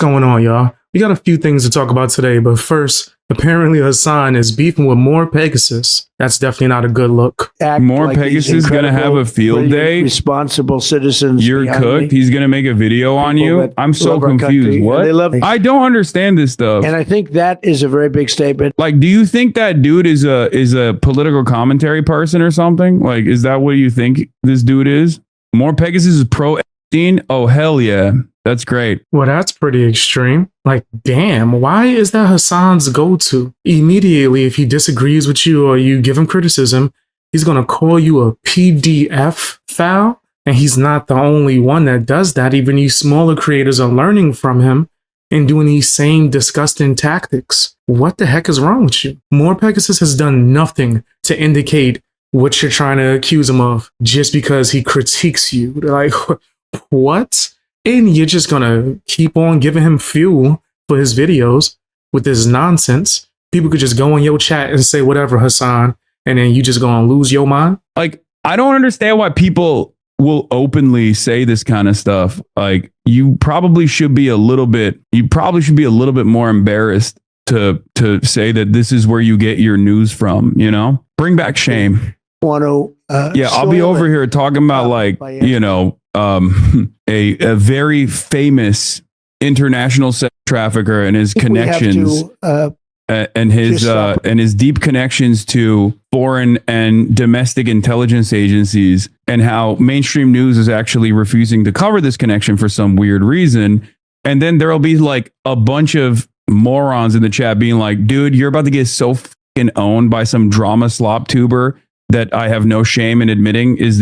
going on, y'all? We got a few things to talk about today, but first, apparently Hassan is beefing with morepegasus. That's definitely not a good look. Morepegasus is going to have a field day. Responsible citizens. You're cooked. He's going to make a video on you. I'm so confused. What? I don't understand this stuff. And I think that is a very big statement. Like, do you think that dude is a political commentary person or something? Like, is that what you think this dude is? Morepegasus is pro-Epstein? Oh, hell yeah. That's great. Well, that's pretty extreme. Like, damn, why is that Hassan's go-to? Immediately, if he disagrees with you or you give him criticism, he's going to call you a PDF file. And he's not the only one that does that. Even these smaller creators are learning from him and doing these same disgusting tactics. What the heck is wrong with you? Morepegasus has done nothing to indicate what you're trying to accuse him of just because he critiques you. Like, what? And you're just going to keep on giving him fuel for his videos with this nonsense. People could just go in your chat and say whatever, Hassan, and then you just going to lose your mind. Like, I don't understand why people will openly say this kind of stuff. Like, you probably should be a little bit more embarrassed to say that this is where you get your news from, you know? Bring back shame. I'll be over here talking about a very famous international sex trafficker and his connections and his deep connections to foreign and domestic intelligence agencies, and how mainstream news is actually refusing to cover this connection for some weird reason. And then there'll be like a bunch of morons in the chat being like, dude, you're about to get so fucking owned by some drama slop tuber that I have no shame in admitting is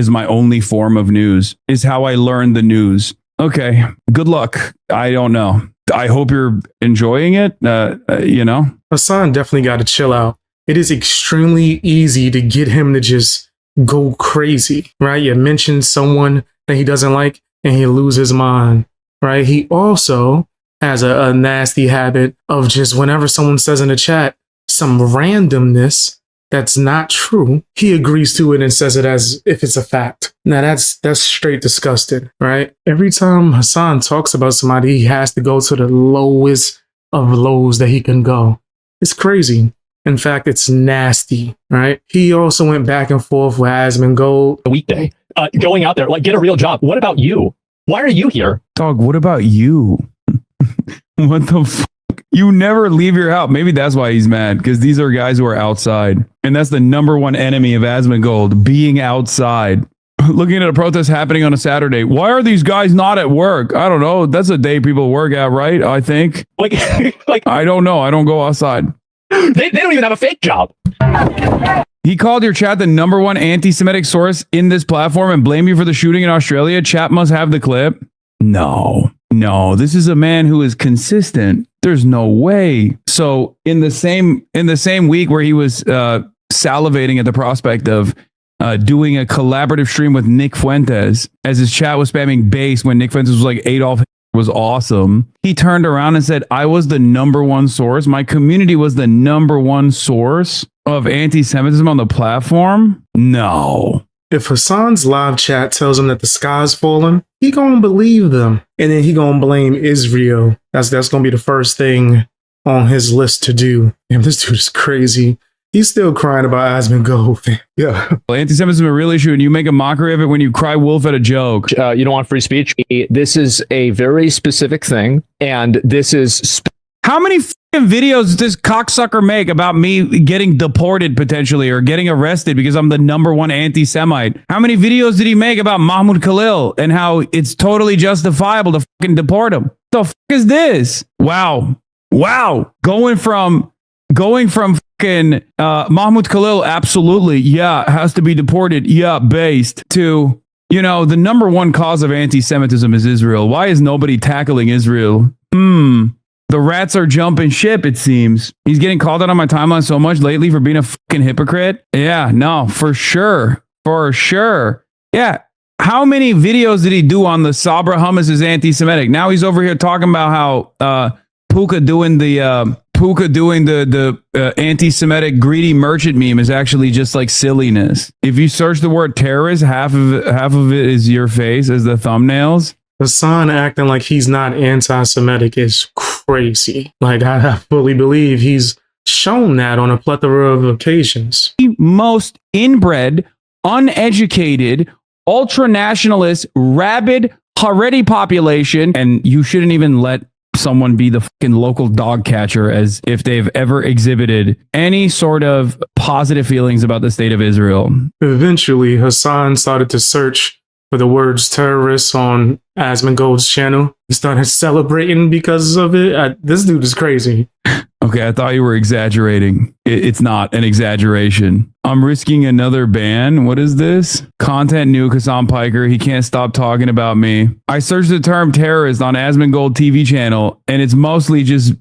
my only form of news, is how I learned the news. Okay, good luck. I don't know. I hope you're enjoying it. Hassan definitely got to chill out. It is extremely easy to get him to just go crazy, right? You mention someone that he doesn't like and he loses his mind, right? He also has a nasty habit of just whenever someone says in the chat some randomness that's not true, he agrees to it and says it as if it's a fact. Now that's straight disgusting, right? Every time Hassan talks about somebody, he has to go to the lowest of lows that he can go. It's crazy. In fact, it's nasty, right? He also went back and forth with asmongold. A weekday, going out there, like, get a real job. What about you? Why are you here? Dog, what about you? What the fuck? You never leave your house. Maybe that's why he's mad, because these are guys who are outside. And that's the number one enemy of asmongold, being outside. Looking at a protest happening on a Saturday. Why are these guys not at work? I don't know. That's a day people work at, right? I think. Like I don't know. I don't go outside. They don't even have a fake job. He called your chat the number one anti-Semitic source in this platform and blamed you for the shooting in Australia. Chat must have the clip. No, this is a man who is consistent. There's no way. So in the same week where he was salivating at the prospect of doing a collaborative stream with Nick Fuentes, as his chat was spamming base when Nick Fuentes was like, Adolf was awesome, he turned around and said, I was the number one source. My community was the number one source of anti-Semitism on the platform. No. If Hassan's live chat tells him that the sky's falling, he gonna believe them. And then he gonna blame Israel. That's gonna be the first thing on his list to do. Damn, this dude is crazy. He's still crying about asmongold. Yeah. Anti-Semitism is a real issue, and you make a mockery of it when you cry wolf at a joke. You don't want free speech? This is a very specific thing, and this is... How many videos does this cocksucker make about me getting deported potentially or getting arrested because I'm the number one anti-Semite? How many videos did he make about Mahmoud Khalil and how it's totally justifiable to fucking deport him? The fuck is this? Wow. Going from fucking Mahmoud Khalil, absolutely, yeah, has to be deported, yeah, based, to, the number one cause of anti-Semitism is Israel. Why is nobody tackling Israel? The rats are jumping ship, it seems. He's getting called out on my timeline so much lately for being a fucking hypocrite. Yeah, no, for sure. Yeah. How many videos did he do on the Sabra hummus is anti-Semitic? Now he's over here talking about how Puka doing the anti-Semitic greedy merchant meme is actually just like silliness. If you search the word terrorist, half of it is your face as the thumbnails. Hassan acting like he's not anti-Semitic is crazy. Like, I fully believe he's shown that on a plethora of occasions. The most inbred, uneducated, ultra-nationalist, rabid, Haredi population, and you shouldn't even let someone be the fucking local dog catcher as if they've ever exhibited any sort of positive feelings about the state of Israel. Eventually, Hassan started to search for the words terrorists on Asmongold's channel. He started celebrating because of it. This dude is crazy. Okay, I thought you were exaggerating. It's not an exaggeration. I'm risking another ban. What is this? Content nuke Hasan Piker. He can't stop talking about me. I searched the term terrorist on Asmongold TV channel, and it's mostly just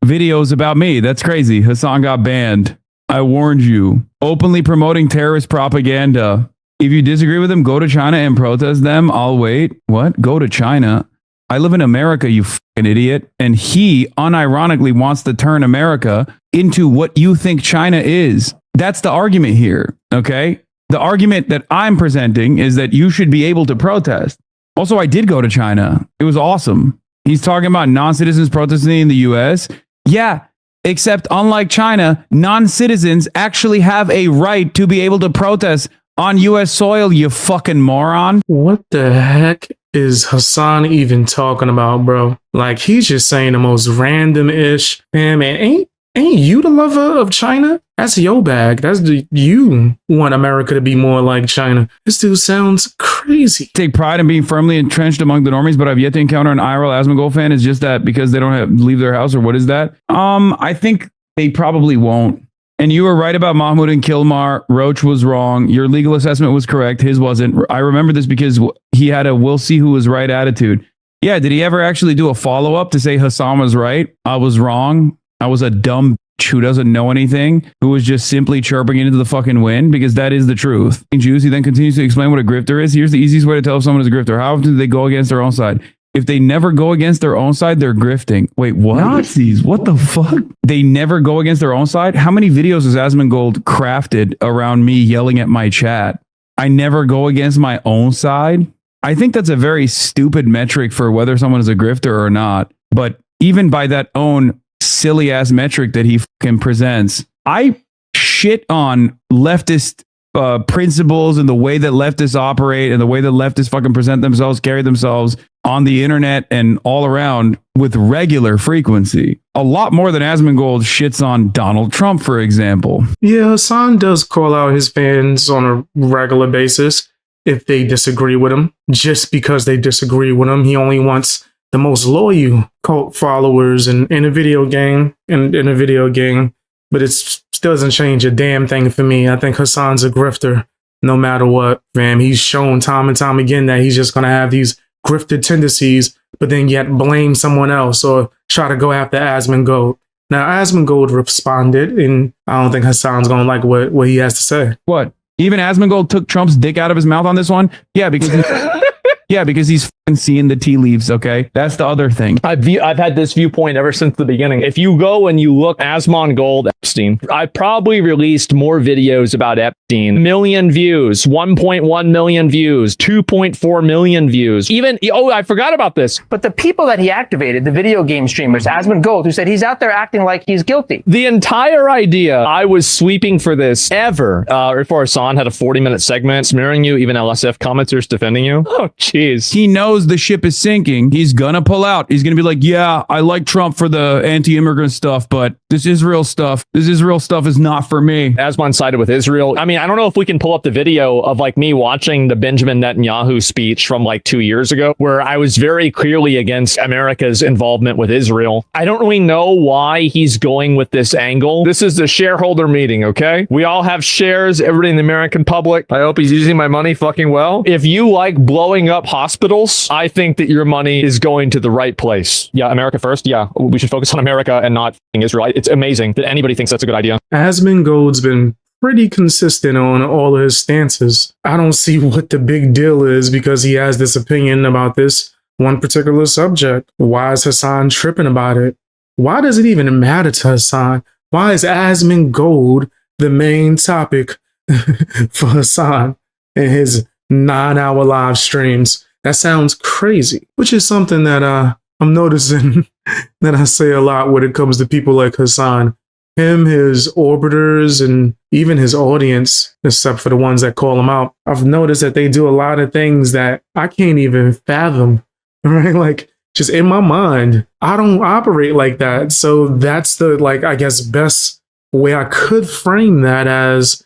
videos about me. That's crazy. Hassan got banned. I warned you. Openly promoting terrorist propaganda. If you disagree with him, go to China and protest them. I'll wait. What? Go to China? I live in America, you fucking idiot. And he unironically wants to turn America into what you think China is. That's the argument here, okay? The argument that I'm presenting is that you should be able to protest. Also, I did go to China. It was awesome. He's talking about non-citizens protesting in the US. Yeah, except unlike China, non-citizens actually have a right to be able to protest on US soil, you fucking moron. What the heck is Hassan even talking about, bro? Like, he's just saying the most random-ish. Man, ain't you the lover of China? That's your bag. You want America to be more like China. This dude sounds crazy. Take pride in being firmly entrenched among the normies, but I've yet to encounter an IRL Asmongold fan. Is just that because they don't have leave their house, or what is that? I think they probably won't. And you were right about Mahmoud and Kilmar. Roach was wrong. Your legal assessment was correct. His wasn't. I remember this because he had a we'll see who was right attitude. Yeah, did he ever actually do a follow-up to say Hassan was right? I was wrong. I was a dumb bitch who doesn't know anything, who was just simply chirping into the fucking wind, because that is the truth. Jews, he then continues to explain what a grifter is. Here's the easiest way to tell if someone is a grifter. How often do they go against their own side? If they never go against their own side, they're grifting. Wait, what? Nazis? What the fuck? They never go against their own side? How many videos has Asmongold crafted around me yelling at my chat? I never go against my own side? I think that's a very stupid metric for whether someone is a grifter or not. But even by that own silly ass metric that he fucking presents, I shit on leftist principles and the way that leftists operate and the way that leftists fucking present themselves, carry themselves on the internet and all around with regular frequency. A lot more than Asmongold shits on Donald Trump, for example. Yeah, Hassan does call out his fans on a regular basis if they disagree with him. Just because they disagree with him, he only wants the most loyal cult followers in a video game. But it still doesn't change a damn thing for me. I think Hassan's a grifter no matter what, fam. He's shown time and time again that he's just going to have these grifted tendencies, but then yet blame someone else or try to go after Asmongold. Now, Asmongold responded, and I don't think Hassan's going to like what he has to say. What? Even Asmongold took Trump's dick out of his mouth on this one? Yeah, because he's fucking seeing the tea leaves, okay? That's the other thing. I've had this viewpoint ever since the beginning. If you go and you look Asmongold Epstein, I probably released more videos about Epstein. 1 million views, 1.1 million views, 2.4 million views. Even, I forgot about this. But the people that he activated, the video game streamers, Asmongold, who said he's out there acting like he's guilty. The entire idea I was sweeping for this ever. Before Hassan had a 40-minute segment smearing you, even LSF commenters defending you. Oh, jeez. He knows the ship is sinking. He's gonna pull out. He's gonna be like, yeah, I like Trump for the anti-immigrant stuff, but this Israel stuff is not for me. Asmon sided with Israel. I mean, I don't know if we can pull up the video of like me watching the Benjamin Netanyahu speech from like 2 years ago, where I was very clearly against America's involvement with Israel. I don't really know why he's going with this angle. This is the shareholder meeting, okay? We all have shares, everybody in the American public. I hope he's using my money fucking well. If you like blowing up hospitals, I think that your money is going to the right place. Yeah, America first. Yeah, we should focus on America and not Israel. It's amazing that anybody thinks that's a good idea. Asmongold's been pretty consistent on all of his stances. I don't see what the big deal is because he has this opinion about this one particular subject. Why is Hassan tripping about it? Why does it even matter to Hassan? Why is Asmongold the main topic for Hassan in his 9-hour live streams? That sounds crazy, which is something that I'm noticing that I say a lot when it comes to people like Hassan. Him, his orbiters, and even his audience, except for the ones that call him out. I've noticed that they do a lot of things that I can't even fathom, right? Like, just in my mind, I don't operate like that. So that's the, like, I guess, best way I could frame that as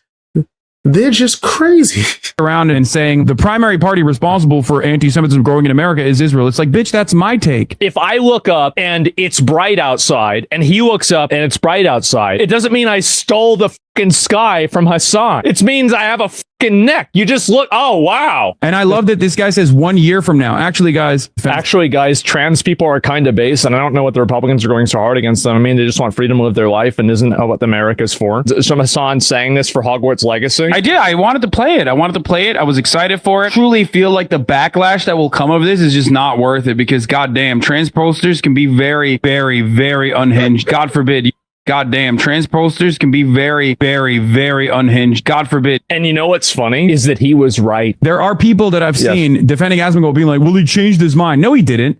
they're just crazy. Around and saying the primary party responsible for anti-Semitism growing in America is Israel. It's like, bitch, that's my take. If I look up and it's bright outside, and he looks up and it's bright outside, it doesn't mean I stole the fucking sky from Hassan. It means I have a fucking neck. You just look, oh, wow. And I love that this guy says 1 year from now. Actually, guys, trans people are kind of base, and I don't know what the Republicans are going so hard against them. I mean, they just want freedom to live their life, and isn't what America's for. So Hassan saying this for Hogwarts Legacy? I did. I wanted to play it. I was excited for it. Truly feel like the backlash that will come of this is just not worth it because goddamn, trans posters can be very, very, very unhinged. God forbid. Goddamn, trans posters can be very, very, very unhinged. God forbid. And you know what's funny is that he was right. There are people that I've seen defending Asmongold being like, well, he changed his mind. No, he didn't.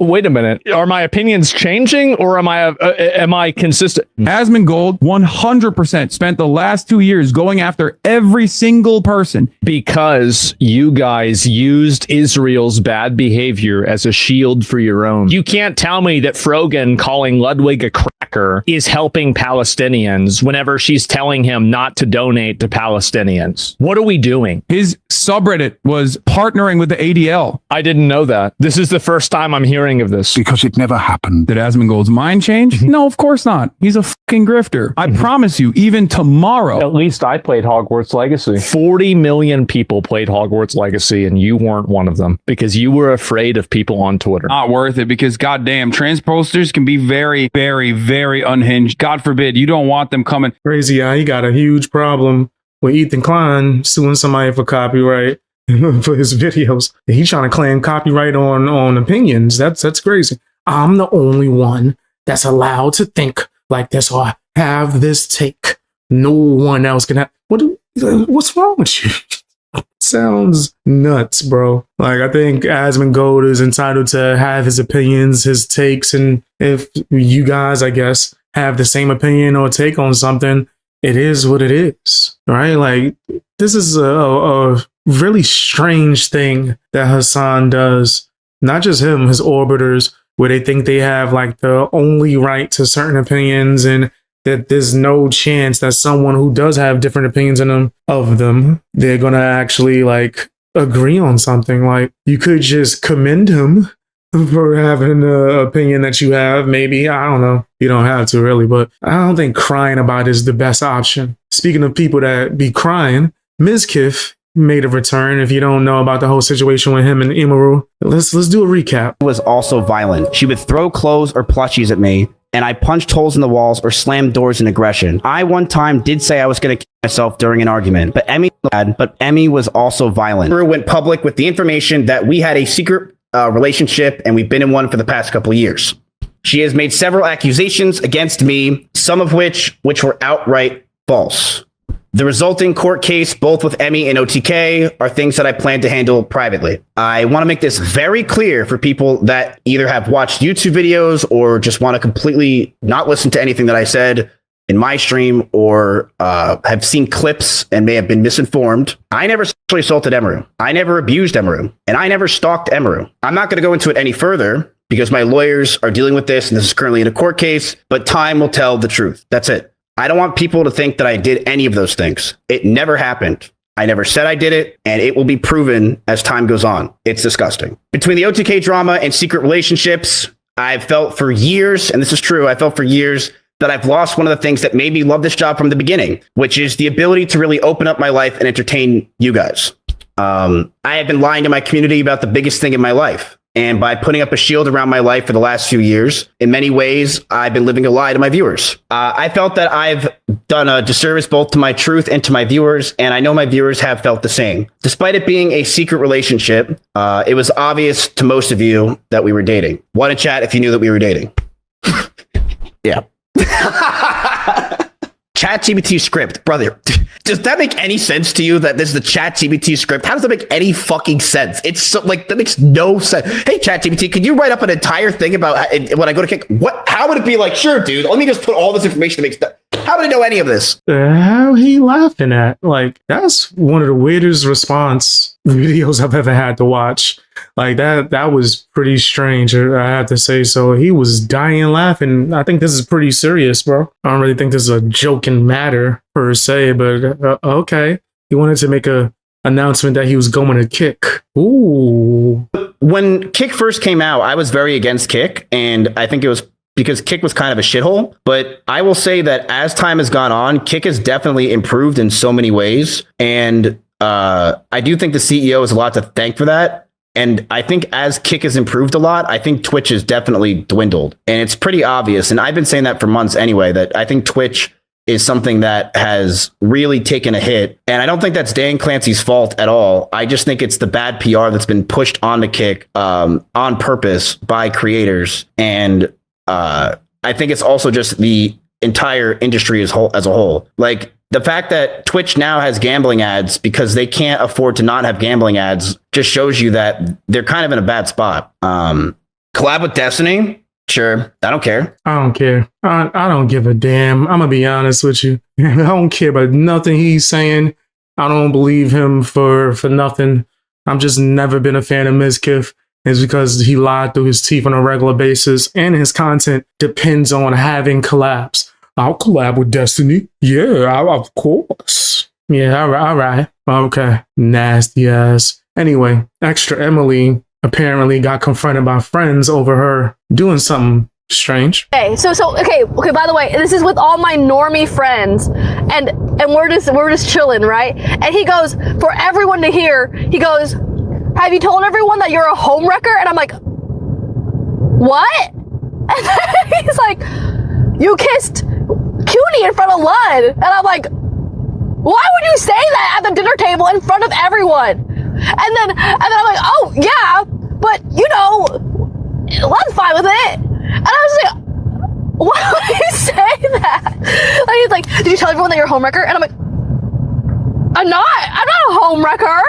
Wait a minute. Are my opinions changing or am I consistent? Asmongold 100% spent the last 2 years going after every single person. Because you guys used Israel's bad behavior as a shield for your own. You can't tell me that Frogan calling Ludwig a cracker is helping Palestinians whenever she's telling him not to donate to Palestinians. What are we doing? His subreddit was partnering with the ADL. I didn't know that. This is the first time I'm hearing of this. Because it never happened. Did Asmongold's mind change? No, of course not. He's a fucking grifter. I promise you, even tomorrow. At least I played Hogwarts Legacy. 40 million people played Hogwarts Legacy and you weren't one of them because you were afraid of people on Twitter. Not worth it because goddamn, trans posters can be very, very, very unhinged. God forbid. You don't want them coming. Crazy. Yeah, he got a huge problem with Ethan Klein suing somebody for copyright for his videos. He's trying to claim copyright on opinions. That's crazy. I'm the only one that's allowed to think like this or have this take. No one else can have. What's wrong with you? Sounds nuts, bro. Like, I think Asmongold is entitled to have his opinions, his takes, and if you guys, I guess, have the same opinion or take on something, it is what it is, right? Like, this is a really strange thing that Hassan does. Not just him, his orbiters, where they think they have like the only right to certain opinions and that there's no chance that someone who does have different opinions of them, they're going to actually like agree on something. Like, you could just commend him for having the opinion that you have. Maybe, I don't know. You don't have to really, but I don't think crying about it is the best option. Speaking of people that be crying, Mizkif made a return. If you don't know about the whole situation with him and Emiru, let's do a recap. Was also violent. She would throw clothes or plushies at me, and I punched holes in the walls or slammed doors in aggression. I one time did say I was going to kill myself during an argument, but Emmy was also violent. Emiru went public with the information that we had a secret relationship, and we've been in one for the past couple of years. She has made several accusations against me, some of which were outright false. The resulting court case, both with Emmy and OTK, are things that I plan to handle privately. I want to make this very clear for people that either have watched YouTube videos or just want to completely not listen to anything that I said in my stream or have seen clips and may have been misinformed. I never sexually assaulted Emiru. I never abused Emiru. And I never stalked Emiru. I'm not going to go into it any further because my lawyers are dealing with this and this is currently in a court case, but time will tell the truth. That's it. I don't want people to think that I did any of those things. It never happened. I never said I did it, and it will be proven as time goes on. It's disgusting. Between the OTK drama and secret relationships, I've felt for years, and this is true, I felt for years that I've lost one of the things that made me love this job from the beginning, which is the ability to really open up my life and entertain you guys. I have been lying to my community about the biggest thing in my life. And by putting up a shield around my life for the last few years, in many ways, I've been living a lie to my viewers. I felt that I've done a disservice both to my truth and to my viewers, and I know my viewers have felt the same. Despite it being a secret relationship, it was obvious to most of you that we were dating. One in chat if you knew that we were dating. Yeah. ChatGPT script, brother. Does that make any sense to you that this is the ChatGPT script? How does that make any fucking sense? It's so, like, that makes no sense. Hey, ChatGPT, could you write up an entire thing about when I go to kick? What? How would it be like, sure, dude, let me just put all this information that makes that. How would I know any of this? The hell he laughing at? Like, that's one of the weirdest response videos I've ever had to watch. Like, that was pretty strange, I have to say. So he was dying laughing. I think this is pretty serious, bro. I don't really think this is a joking matter per se, but okay. He wanted to make a announcement that he was going to kick. Ooh. When Kick first came out, I was very against Kick, and I think it was because Kick was kind of a shithole. But I will say that as time has gone on, Kick has definitely improved in so many ways. And I do think the CEO has a lot to thank for that. And I think as Kick has improved a lot, I think Twitch has definitely dwindled. And it's pretty obvious. And I've been saying that for months anyway, that I think Twitch is something that has really taken a hit. And I don't think that's Dan Clancy's fault at all. I just think it's the bad PR that's been pushed on the Kick on purpose by creators. And I think it's also just the entire industry as a whole. Like, the fact that Twitch now has gambling ads because they can't afford to not have gambling ads just shows you that they're kind of in a bad spot. Collab with Destiny? Sure. I don't care. I don't care. I don't give a damn. I'm gonna be honest with you. I don't care about nothing he's saying. I don't believe him for nothing. I'm just never been a fan of Mizkif. It's because he lied through his teeth on a regular basis, and his content depends on having collabs. I'll collab with Destiny. Yeah, of course. Yeah, all right. Okay. Nasty ass. Anyway, Extra Emily apparently got confronted by friends over her doing something strange. Okay, okay, by the way, this is with all my normie friends, and we're just chilling, right? And he goes, for everyone to hear, he goes, have you told everyone that you're a homewrecker? And I'm like, what? And then he's like, you kissed Cutie in front of Lud. And I'm like, why would you say that at the dinner table in front of everyone? And then I'm like, oh yeah, but you know, Lud's fine with it. And I was like, why would you say that? Like, he's like, did you tell everyone that you're a homewrecker? And I'm like, I'm not a homewrecker.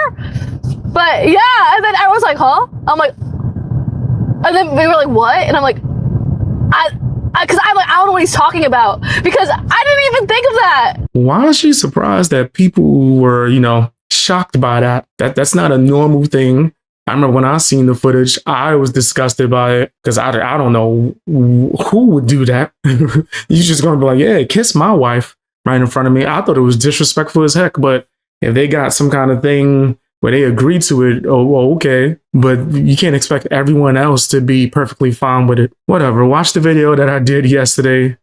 But yeah, and then everyone's like, huh? I'm like, and then we were like, what? And I'm like, because I'm like, I don't know what he's talking about, because I didn't even think of that. Why is she surprised that people were, shocked by that? That's not a normal thing. I remember when I seen the footage, I was disgusted by it because I don't know who would do that. You just gonna be like, yeah, kiss my wife right in front of me. I thought it was disrespectful as heck, but if they got some kind of thing where they agree to it, oh, okay. But you can't expect everyone else to be perfectly fine with it. Whatever. Watch the video that I did yesterday.